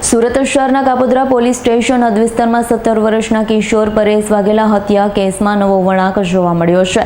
સુરત શહેરના Kapodra police station હદ વિસ્તારમાં 17 વર્ષના કિશોર પરેશ વાઘેલા હત્યા કેસમાં નવો વળાંક જોવા મળ્યો છે।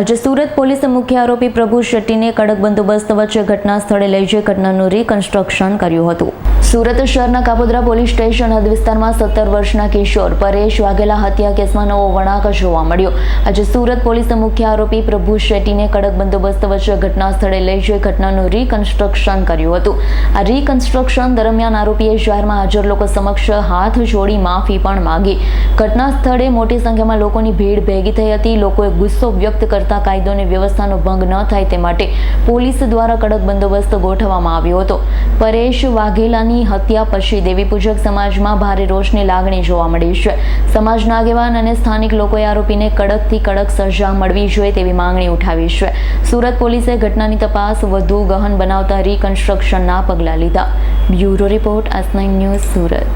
આજે સુરત પોલીસે મુખ્ય આરોપી પ્રભુ શેટ્ટીને કડક બંદોબસ્ત વચ્ચે ઘટના સ્થળે લઈ જઈ ઘટનાનું રિકન્સ્ટ્રક્શન કર્યું હતું। સુરત શહેરના કાપોદ્રા પોલીસ સ્ટેશન હદ વિસ્તારમાં 17 વર્ષના કિશોર પરેશ વાઘેલા હત્યા કેસમાં નવો વળાંક જોવા મળ્યો। આજે સુરત પોલીસે મુખ્ય આરોપી પ્રભુ શેટ્ટીને કડક બંદોબસ્ત વચ્ચે ઘટના સ્થળે લઈ જઈ ઘટનાનું રિકન્સ્ટ્રક્શન કર્યું હતું। આ રિકન્સ્ટ્રક્શન દરમિયાન આરોપીએ શહેરમાં હાજર લોકો સમક્ષ હાથ જોડી માફી પણ માંગી। ઘટના સ્થળે મોટી સંખ્યામાં લોકોની ભીડ ભેગી થઈ હતી। લોકોએ ગુસ્સો વ્યક્ત કરતા કાયદો અને વ્યવસ્થાનો ભંગ ન થાય તે માટે પોલીસ દ્વારા કડક બંદોબસ્ત ગોઠવવામાં આવ્યો હતો। પરેશ વાઘેલાની હત્યા પછી દેવી પૂજક સમાજમાં ભારે રોષની લાગણી જોવા મળી છે। સમાજના આગેવાન અને સ્થાનિક લોકોએ આરોપીને કડકથી કડક સજા મળવી જોઈએ તેવી માંગણી ઉઠાવી છે। સુરત પોલીસે ઘટનાની તપાસ વધુ ગહન બનાવતા રિકન્સ્ટ્રક્શનના પગલાં લીધા। Bureau report S9 news Surat.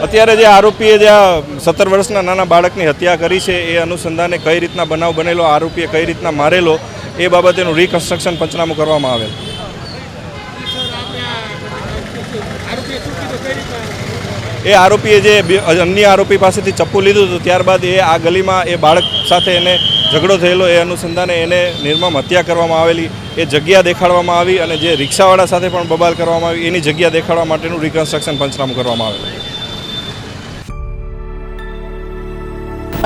અત્યારે જે આરોપીએ જે 17 વર્ષના નાના બાળકની હત્યા કરી છે એ અનુસંધાને કઈ રીતના બનાવ બનેલો, આરોપીએ કઈ રીતના મારેલો એ બાબતેનું રિકન્સ્ટ્રક્શન પંચનામું કરવામાં આવેલ। એ આરોપીએ જે અન્ય આરોપી પાસેથી ચપ્પુ લીધું હતું ત્યારબાદ એ આ ગલીમાં એ બાળક સાથે એને ઝઘડો થયેલો એ અનુસંધાને એને નિર્મમ હત્યા કરવામાં આવેલી। એ જગ્યા દેખાડવામાં આવી અને જે રિક્ષાવાળા સાથે પણ બબાલ કરવામાં આવી એની જગ્યા દેખાડવા માટેનું રિકન્સ્ટ્રક્શન પંચનામું કરવામાં આવેલું।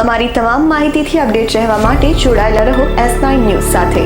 અમારી તમામ માહિતીથી અપડેટ રહેવા માટે જોડાયેલા રહો S9 ન્યૂઝ સાથે।